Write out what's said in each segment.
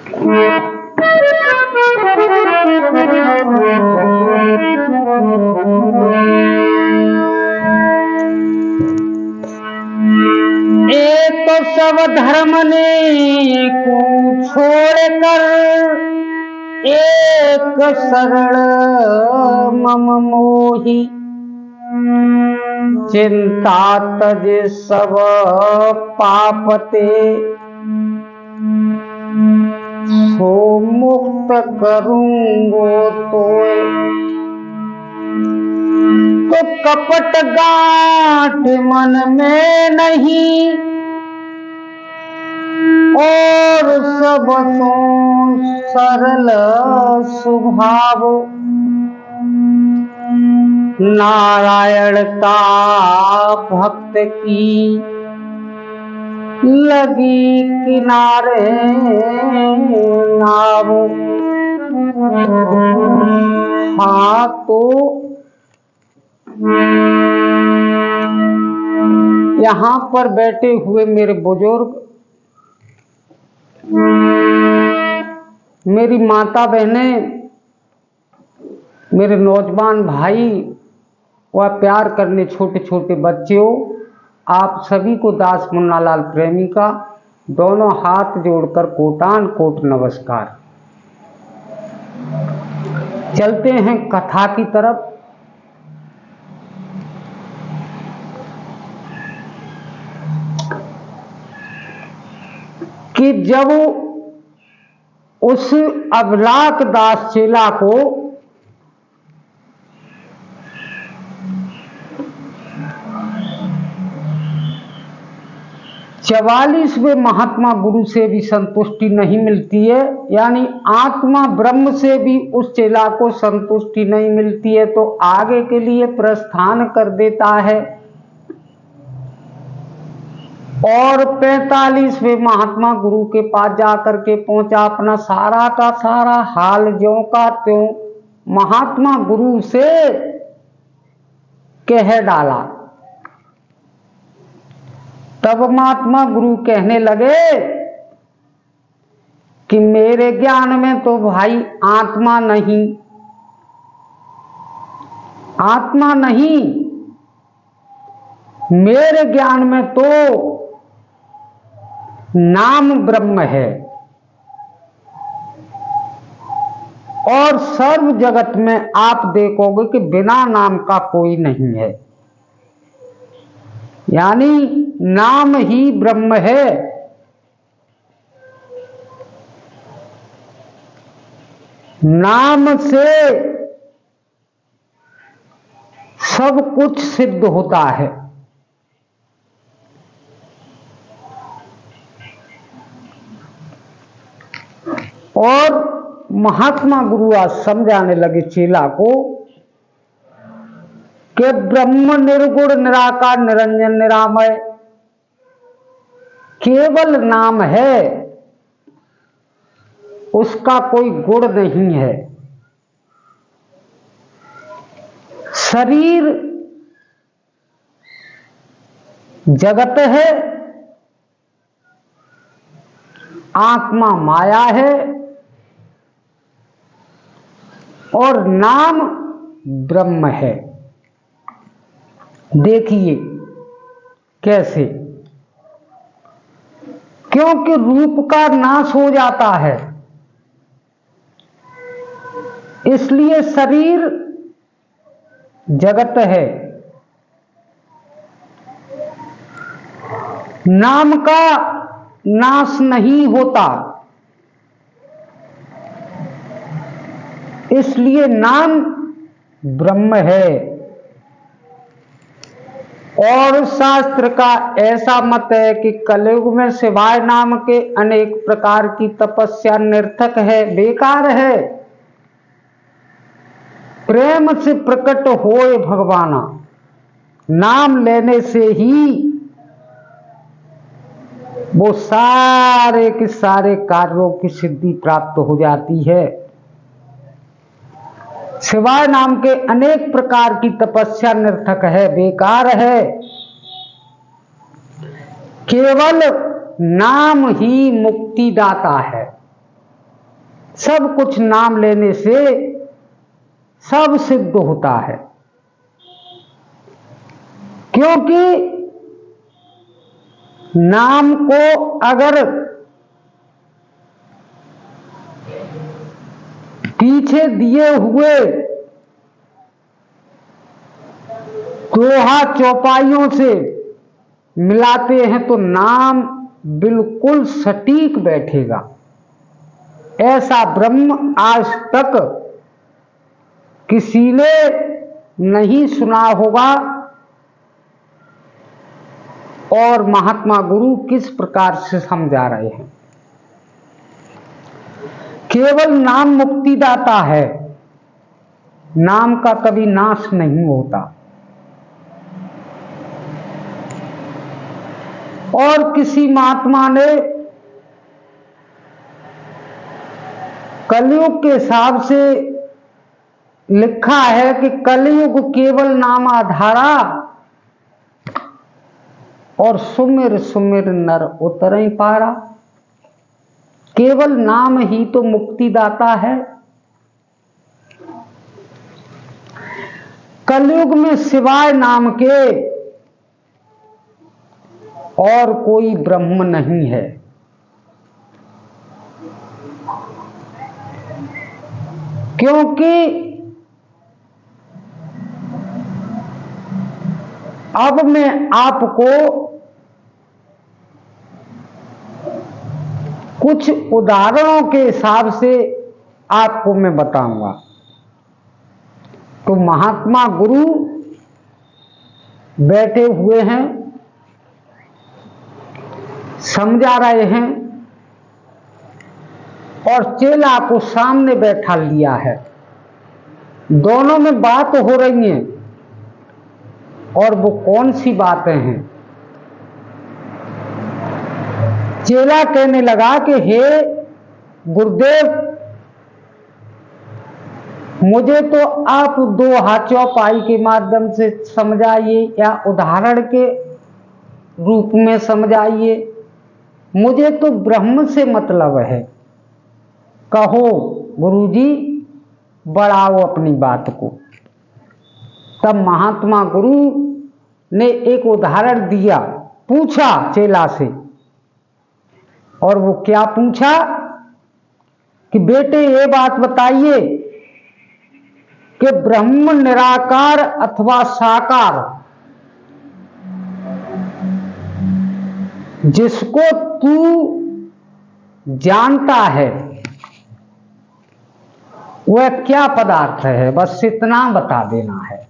एक तो सब धर्म ने को छोड़कर एक शरण मम मोही, चिंता तज सब पापते सो मुक्त करूंगो तो कपट गांठ मन में नहीं और सब तो सरल स्वभाव, नारायण का भक्त की लगी किनारे नाव। हाँ तो यहाँ पर बैठे हुए मेरे बुजुर्ग, मेरी माता बहनें, मेरे नौजवान भाई व प्यार करने छोटे छोटे बच्चों, आप सभी को दास मुन्नालाल प्रेमी का दोनों हाथ जोड़कर कोटान कोट नमस्कार। चलते हैं कथा की तरफ। कि जब उस अबलाक दास चेला को चवालीसवें महात्मा गुरु से भी संतुष्टि नहीं मिलती है, यानी आत्मा ब्रह्म से भी उस चेला को संतुष्टि नहीं मिलती है, तो आगे के लिए प्रस्थान कर देता है और 45वें महात्मा गुरु के पास जाकर के पहुंचा। अपना सारा का सारा हाल ज्यों का त्यों महात्मा गुरु से कह डाला। तब महात्मा गुरु कहने लगे कि मेरे ज्ञान में तो भाई आत्मा नहीं, आत्मा नहीं, मेरे ज्ञान में तो नाम ब्रह्म है और सर्व जगत में आप देखोगे कि बिना नाम का कोई नहीं है, यानी नाम ही ब्रह्म है। नाम से सब कुछ सिद्ध होता है। और महात्मा गुरु आज समझाने लगे चेला को कि ब्रह्म निर्गुण निराकार निरंजन निरामय केवल नाम है, उसका कोई गुण नहीं है। शरीर जगत है, आत्मा माया है और नाम ब्रह्म है। देखिए कैसे, क्योंकि रूप का नाश हो जाता है, इसलिए शरीर जगत है। नाम का नाश नहीं होता, इसलिए नाम ब्रह्म है। और शास्त्र का ऐसा मत है कि कलयुग में सिवाय नाम के अनेक प्रकार की तपस्या निरर्थक है, बेकार है। प्रेम से प्रकट होए भगवाना, नाम लेने से ही वो सारे के सारे कार्यों की सिद्धि प्राप्त हो जाती है। सिवाय नाम के अनेक प्रकार की तपस्या निरर्थक है, बेकार है। केवल नाम ही मुक्ति दाता है। सब कुछ नाम लेने से सब सिद्ध होता है, क्योंकि नाम को अगर पीछे दिए हुए दोहा चौपाइयों से मिलाते हैं तो नाम बिल्कुल सटीक बैठेगा। ऐसा ब्रह्म आज तक किसी ने नहीं सुना होगा। और महात्मा गुरु किस प्रकार से समझा रहे हैं, केवल नाम मुक्तिदाता है, नाम का कभी नाश नहीं होता। और किसी महात्मा ने कलयुग के हिसाब से लिखा है कि कलयुग केवल नाम आधारा और सुमिर सुमिर नर उतरई पारा। केवल नाम ही तो मुक्तिदाता है। कलयुग में सिवाय नाम के और कोई ब्रह्म नहीं है। क्योंकि अब मैं आपको कुछ उदाहरणों के हिसाब से आपको मैं बताऊंगा। तो महात्मा गुरु बैठे हुए हैं, समझा रहे हैं और चेला को सामने बैठा लिया है। दोनों में बात हो रही है। और वो कौन सी बातें हैं? चेला कहने लगा कि हे गुरुदेव, मुझे तो आप दोहा चौपाई के माध्यम से समझाइए या उदाहरण के रूप में समझाइए। मुझे तो ब्रह्म से मतलब है। कहो गुरुजी, बढ़ाओ अपनी बात को। तब महात्मा गुरु ने एक उदाहरण दिया, पूछा चेला से। और वो क्या पूछा कि बेटे ये बात बताइए कि ब्रह्म निराकार अथवा साकार, जिसको तू जानता है वह क्या पदार्थ है? बस इतना बता देना है।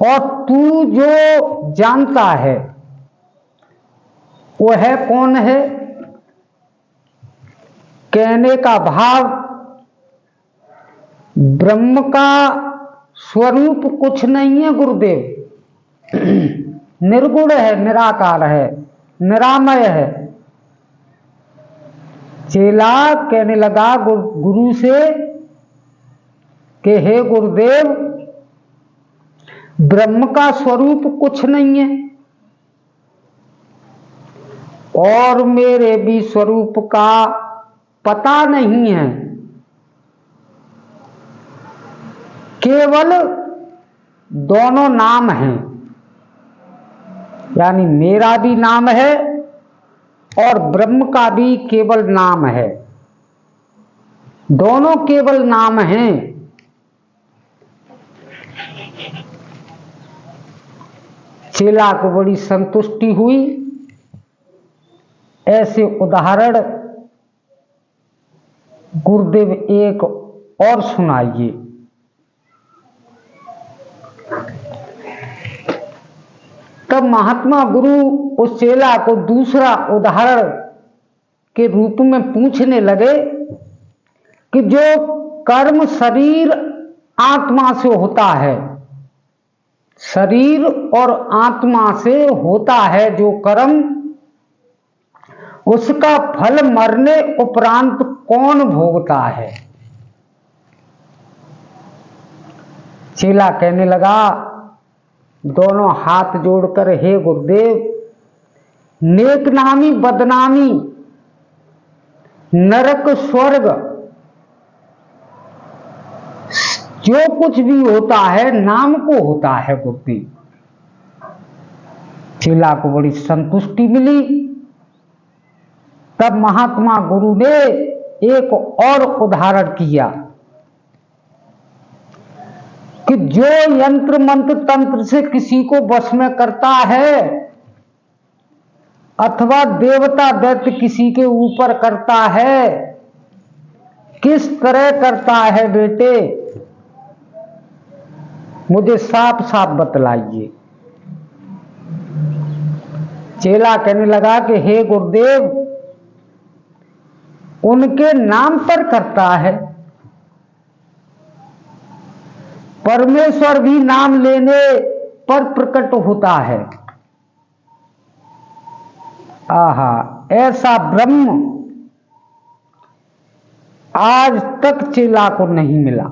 और तू जो जानता है वह कौन है? कहने का भाव, ब्रह्म का स्वरूप कुछ नहीं है गुरुदेव। निर्गुण है, निराकार है, निरामय है। चेला कहने लगा गुरु से कि हे गुरुदेव, ब्रह्म का स्वरूप कुछ नहीं है और मेरे भी स्वरूप का पता नहीं है। केवल दोनों नाम हैं, यानी मेरा भी नाम है और ब्रह्म का भी केवल नाम है। दोनों केवल नाम हैं। चेला को बड़ी संतुष्टि हुई। ऐसे उदाहरण गुरुदेव एक और सुनाइए। तब महात्मा गुरु उस चेला को दूसरा उदाहरण के रूप में पूछने लगे कि जो कर्म शरीर आत्मा से होता है, शरीर और आत्मा से होता है जो कर्म, उसका फल मरने उपरांत कौन भोगता है? चेला कहने लगा, दोनों हाथ जोड़कर, हे गुरुदेव, नेक नामी बदनामी, नरक स्वर्ग जो कुछ भी होता है नाम को होता है गुरुदेव। चेला को बड़ी संतुष्टि मिली। तब महात्मा गुरु ने एक और उदाहरण किया कि जो यंत्र मंत्र तंत्र से किसी को वश में करता है अथवा देवता दैत्य किसी के ऊपर करता है, किस तरह करता है बेटे, मुझे साफ साफ बतलाइए। चेला कहने लगा कि हे गुरुदेव, उनके नाम पर करता है। परमेश्वर भी नाम लेने पर प्रकट होता है। आहा, ऐसा ब्रह्म आज तक चेला को नहीं मिला।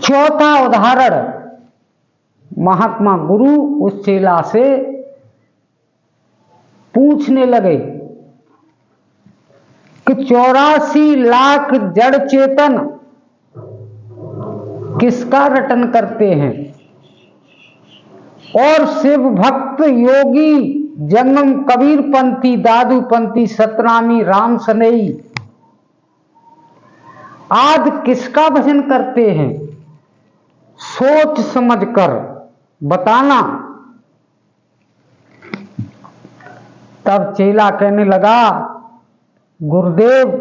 चौथा उदाहरण, महात्मा गुरु उस चेला से पूछने लगे कि 84 लाख जड़ चेतन किसका रटन करते हैं और शिव भक्त योगी जंगम कबीर पंथी दादू पंथी सतनामी राम सनई आदि किसका भजन करते हैं, सोच समझ कर बताना। तब चेला कहने लगा, गुरुदेव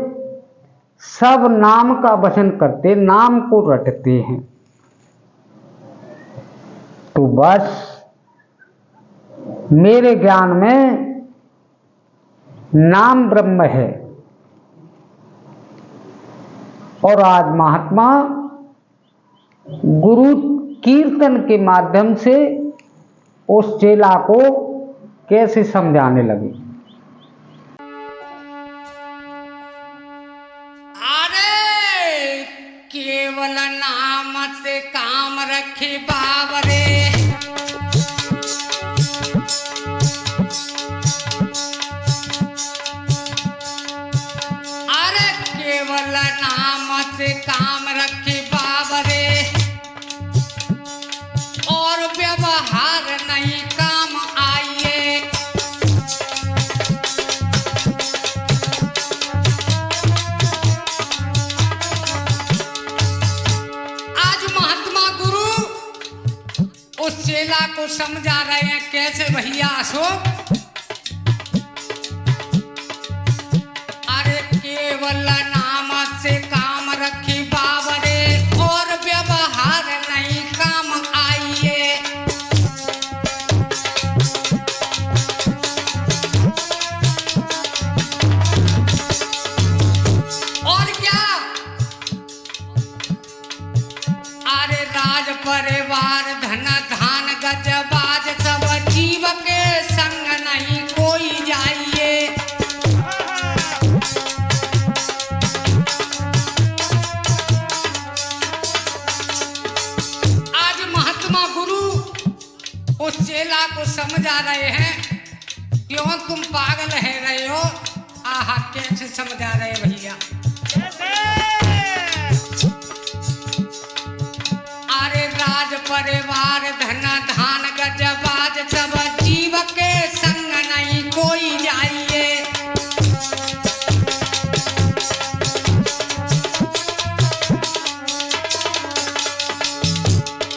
सब नाम का भजन करते, नाम को रटते हैं, तो बस मेरे ज्ञान में नाम ब्रह्म है। और आज महात्मा गुरु कीर्तन के माध्यम से उस चेला को कैसे समझाने लगे। अरे केवल नाम से काम रखे बाबरे, अरे केवल नाम से काम रखे बाबरे और व्यवहार नहीं काम आइए। आज महात्मा गुरु उस चेला को समझा रहे हैं कैसे भैया अशोक। अरे केवल नाम से काम रखी बाबरे और व्यवहार नहीं काम आइए। और क्या, अरे राज परिवार धन धान गजबाज सब जीव के संग नहीं कोई जाइए। आज महात्मा गुरु उस चेला को समझा रहे हैं, क्यों तुम पागल है रहे हो। आहा, कैसे समझा रहे भैया। अरे राज परिवार धन धान गजबाज सब जीव के संग नहीं कोई जाइए।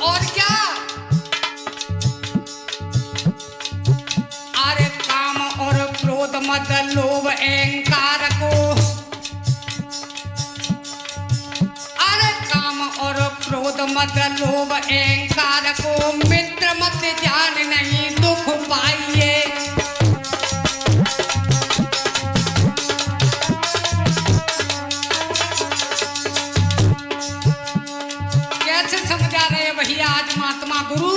और क्या, अरे काम और क्रोध मद लोभ अहंकार को, अरे काम और क्रोध मद लोभ अहंकार को मित्र मत जान नहीं दुख पाइए। कैसे समझा रहे भैया आज महात्मा गुरु।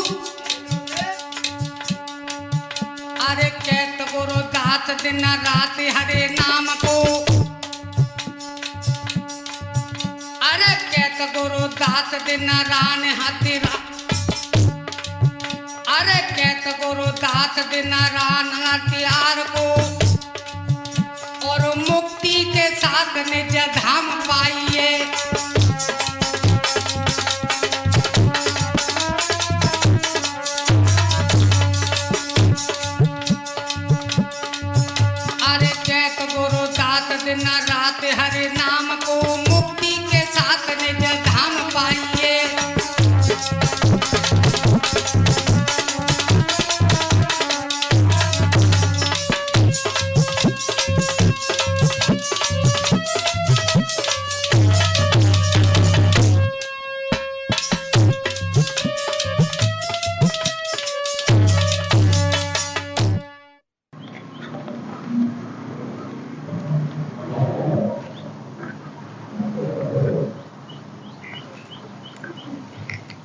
अरे कहत गुरु दास दिन रात हरे नाम को, अरे कहत गुरु दास दिन रान हाथी अरे कहत गुरु दास दिन रान हथियार को और मुक्ति के साथ निज धाम पाइए। 7 दिन रात हरे नाम को मुक्ति के साथ निज धाम पाइए।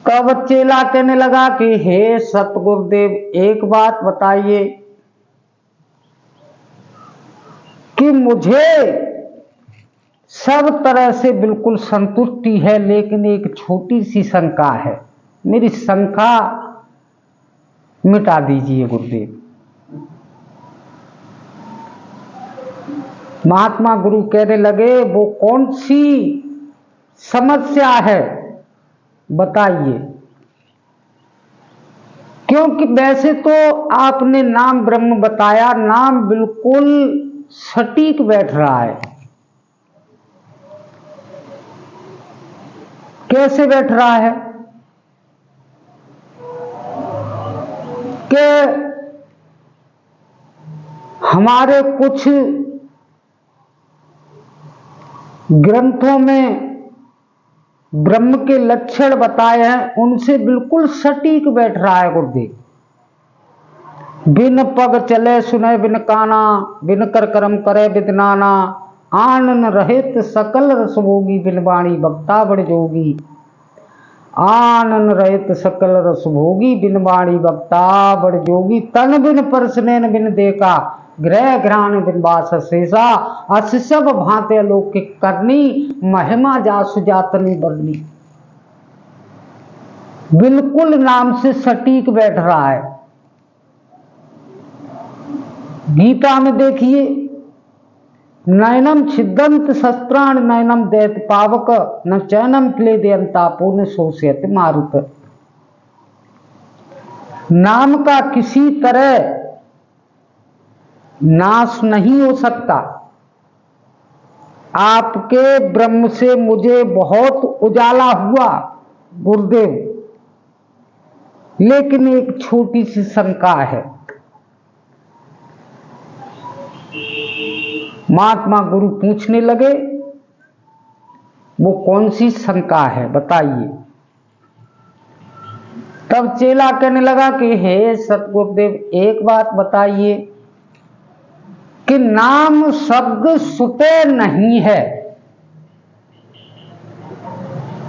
तब चेला कहने लगा कि हे सतगुरुदेव, एक बात बताइए कि मुझे सब तरह से बिल्कुल संतुष्टि है, लेकिन एक छोटी सी शंका है। मेरी शंका मिटा दीजिए गुरुदेव। महात्मा गुरु कहने लगे, वो कौन सी समस्या है बताइए। क्योंकि वैसे तो आपने नाम ब्रह्म बताया, नाम बिल्कुल सटीक बैठ रहा है। कैसे बैठ रहा है कि हमारे कुछ ग्रंथों में ब्रह्म के लक्षण बताए हैं, उनसे बिल्कुल सटीक बैठ रहा है गुरुदेव। बिन पग चले सुने बिन काना, बिन कर कर्म करे बिद नाना, आनन रहित सकल रस भोगी, बिन वाणी वक्ता बड़ जोगी। आनन रहित सकल रस भोगी, बिन वाणी वक्ता बड़ जोगी। तन बिन परसनैन बिन देखा, ग्रह घ्राण बिन बास शेषा। अस सब भांते अलौकिक करनी, महिमा जासु जातनी बरनी। बिल्कुल नाम से सटीक बैठ रहा है। गीता में देखिए, नयनम छिदंत शस्त्राण नयनम दैत पावक, न चैनम क्लेदयंता पूर्ण शोषयत मारुत। नाम का किसी तरह नाश नहीं हो सकता। आपके ब्रह्म से मुझे बहुत उजाला हुआ गुरुदेव, लेकिन एक छोटी सी शंका है। महात्मा गुरु पूछने लगे, वो कौन सी शंका है बताइए। तब चेला कहने लगा कि हे सतगुरुदेव, एक बात बताइए कि नाम शब्द सुते नहीं है,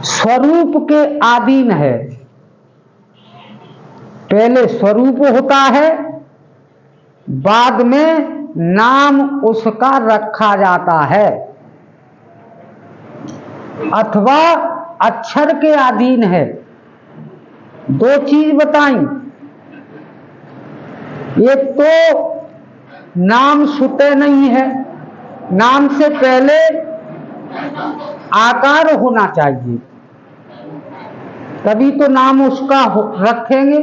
स्वरूप के अधीन है। पहले स्वरूप होता है, बाद में नाम उसका रखा जाता है, अथवा अक्षर के अधीन है। दो चीज बताई, एक तो नाम सुते नहीं है, नाम से पहले आकार होना चाहिए, तभी तो नाम उसका रखेंगे।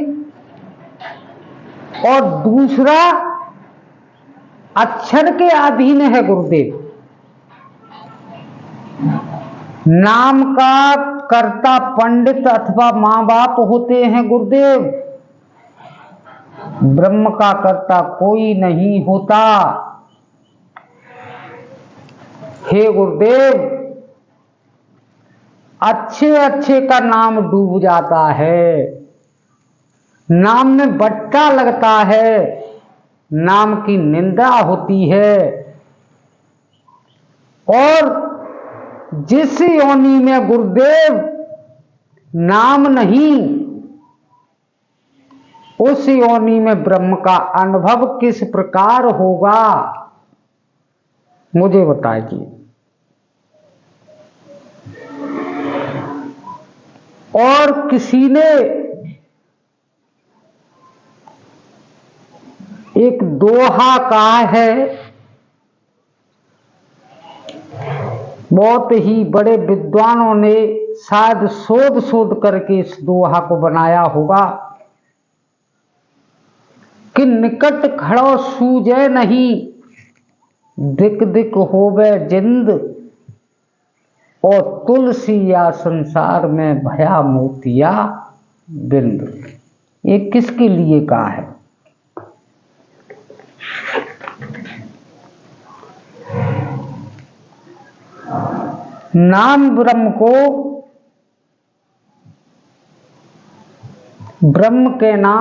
और दूसरा अक्षर के अधीन है गुरुदेव। नाम का कर्ता पंडित अथवा मां बाप होते हैं गुरुदेव, ब्रह्म का कर्ता कोई नहीं होता। हे गुरुदेव, अच्छे अच्छे का नाम डूब जाता है, नाम में बट्टा लगता है, नाम की निंदा होती है। और जिस योनि में गुरुदेव नाम नहीं, उस योनि में ब्रह्म का अनुभव किस प्रकार होगा, मुझे बताइए। और किसी ने एक दोहा कहा है, बहुत ही बड़े विद्वानों ने शायद शोध करके इस दोहा को बनाया होगा कि निकट खड़ो सूझे नहीं, दिक दिक होवे जिंद और तुलसी या संसार में भया मोतिया बिंद। ये किसके लिए कहा है? नाम ब्रह्म को ब्रह्म के ना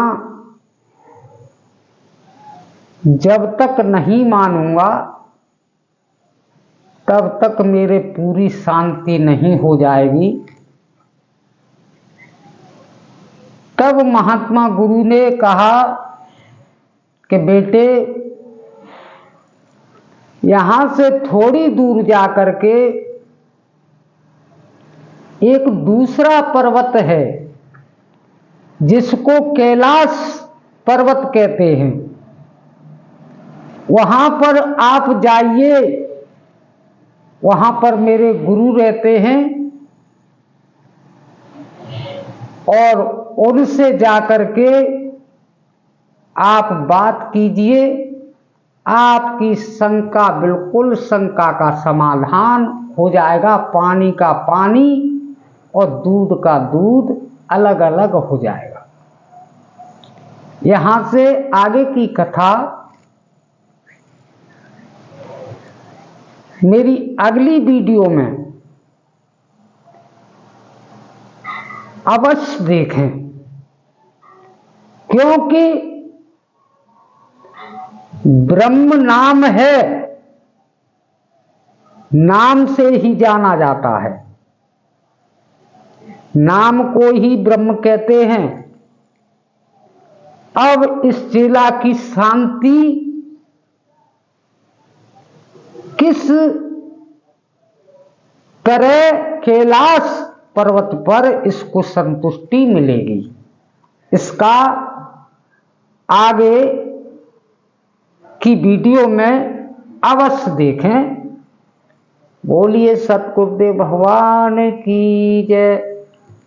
जब तक नहीं मानूंगा तब तक मेरे पूरी शांति नहीं हो जाएगी। तब महात्मा गुरु ने कहा कि बेटे, यहां से थोड़ी दूर जा करके एक दूसरा पर्वत है जिसको कैलाश पर्वत कहते हैं, वहां पर आप जाइए। वहां पर मेरे गुरु रहते हैं और उनसे जाकर के आप बात कीजिए। आपकी शंका, बिल्कुल शंका का समाधान हो जाएगा। पानी का पानी और दूध का दूध अलग अलग हो जाएगा। यहां से आगे की कथा मेरी अगली वीडियो में अवश्य देखें, क्योंकि ब्रह्म नाम है, नाम से ही जाना जाता है, नाम को ही ब्रह्म कहते हैं। अब इस चेला की शांति किस तरह कैलाश पर्वत पर इसको संतुष्टि मिलेगी, इसका आगे की वीडियो में अवश्य देखें। बोलिए सतगुरुदेव भगवान की जय।